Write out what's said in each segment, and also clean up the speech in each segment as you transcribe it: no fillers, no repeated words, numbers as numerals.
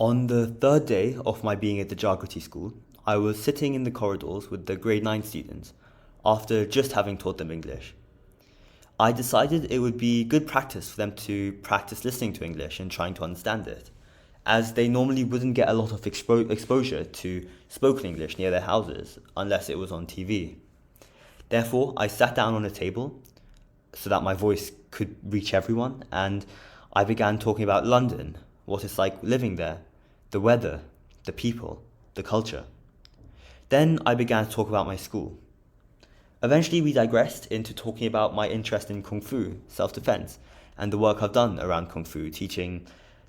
On the third day of my being at the Jagrati school, I was sitting in the corridors with the grade 9 students after just having taught them English. I decided it would be good practice for them to practice listening to English and trying to understand it, as they normally wouldn't get a lot of exposure to spoken English near their houses unless it was on TV. Therefore, I sat down on a table so that my voice could reach everyone, and I began talking about London, what it's like living there, the weather, the people, the culture. Then I began to talk about my school. Eventually, we digressed into talking about my interest in Kung Fu, self-defense, and the work I've done around Kung Fu, teaching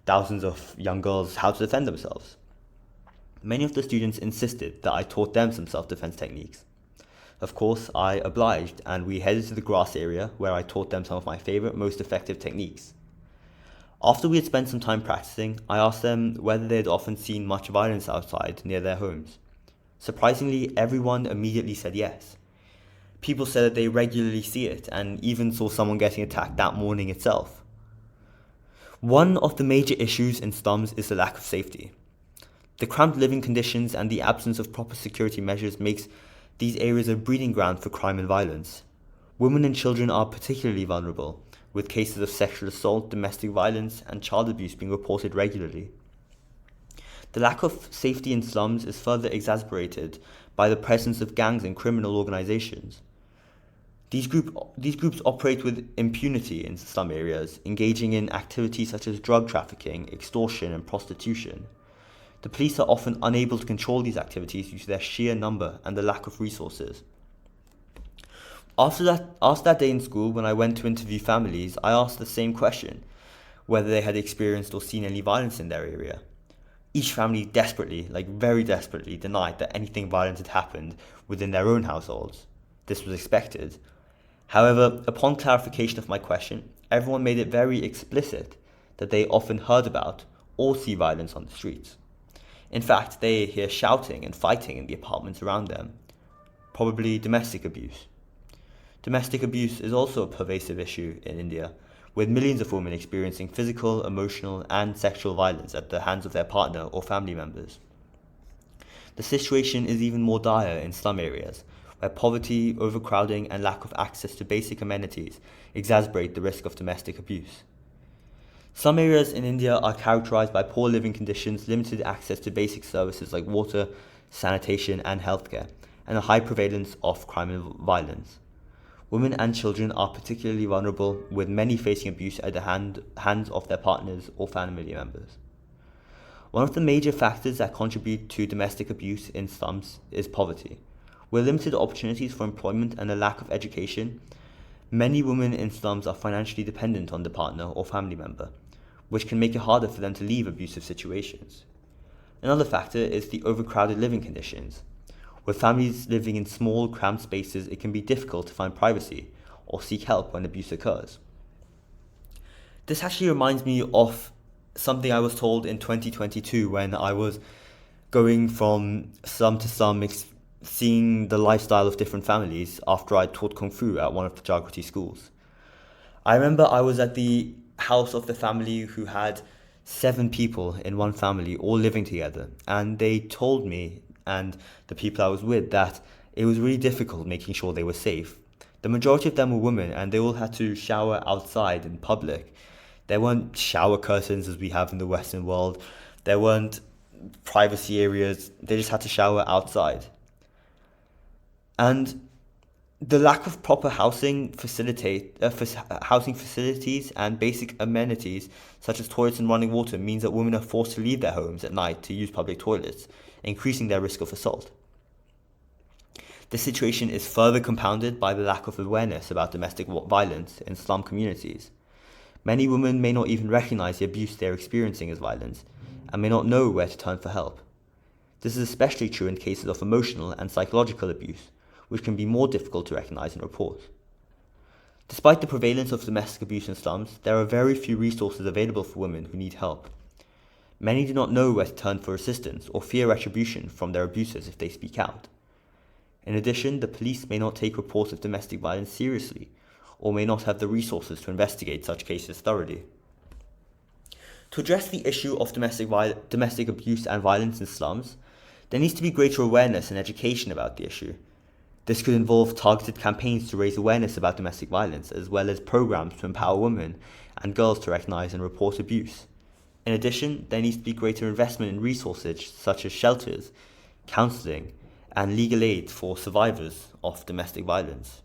thousands of young girls how to defend themselves. Many of the students insisted that I taught them some self-defense techniques. Of course, I obliged, and we headed to the grass area where I taught them some of my favorite, most effective techniques. After we had spent some time practicing, I asked them whether they had often seen much violence outside near their homes. Surprisingly, everyone immediately said yes. People said that they regularly see it, and even saw someone getting attacked that morning itself. One of the major issues in slums is the lack of safety. The cramped living conditions and the absence of proper security measures makes these areas a breeding ground for crime and violence. Women and children are particularly vulnerable, with cases of sexual assault, domestic violence, and child abuse being reported regularly. The lack of safety in slums is further exacerbated by the presence of gangs and criminal organizations. These groups operate with impunity in slum areas, engaging in activities such as drug trafficking, extortion, and prostitution. The police are often unable to control these activities due to their sheer number and the lack of resources. After that day in school, when I went to interview families, I asked the same question, whether they had experienced or seen any violence in their area. Each family very desperately denied that anything violent had happened within their own households. This was expected. However, upon clarification of my question, everyone made it very explicit that they often heard about or see violence on the streets. In fact, they hear shouting and fighting in the apartments around them, probably domestic abuse. Domestic abuse is also a pervasive issue in India, with millions of women experiencing physical, emotional, and sexual violence at the hands of their partner or family members. The situation is even more dire in slum areas, where poverty, overcrowding, and lack of access to basic amenities exacerbate the risk of domestic abuse. Some areas in India are characterized by poor living conditions, limited access to basic services like water, sanitation, and healthcare, and a high prevalence of crime and violence. Women and children are particularly vulnerable, with many facing abuse at the hands of their partners or family members. One of the major factors that contribute to domestic abuse in slums is poverty. With limited opportunities for employment and a lack of education, many women in slums are financially dependent on the partner or family member, which can make it harder for them to leave abusive situations. Another factor is the overcrowded living conditions. With families living in small, cramped spaces, it can be difficult to find privacy or seek help when abuse occurs. This actually reminds me of something I was told in 2022 when I was going from slum to slum, seeing the lifestyle of different families after I taught Kung Fu at one of the Jagrati schools. I remember I was at the house of the family who had 7 people in one family all living together, and they told me and the people I was with that it was really difficult making sure they were safe. The majority of them were women, and they all had to shower outside in public. There weren't shower curtains as we have in the Western world. There weren't privacy areas. They just had to shower outside. And the lack of proper housing facilities and basic amenities such as toilets and running water means that women are forced to leave their homes at night to use public toilets, increasing their risk of assault. This situation is further compounded by the lack of awareness about domestic violence in slum communities. Many women may not even recognize the abuse they are experiencing as violence and may not know where to turn for help. This is especially true in cases of emotional and psychological abuse, which can be more difficult to recognize and report. Despite the prevalence of domestic abuse in slums, there are very few resources available for women who need help. Many do not know where to turn for assistance or fear retribution from their abusers if they speak out. In addition, the police may not take reports of domestic violence seriously or may not have the resources to investigate such cases thoroughly. To address the issue of domestic abuse and violence in slums, there needs to be greater awareness and education about the issue. This could involve targeted campaigns to raise awareness about domestic violence, as well as programs to empower women and girls to recognize and report abuse. In addition, there needs to be greater investment in resources such as shelters, counseling, and legal aid for survivors of domestic violence.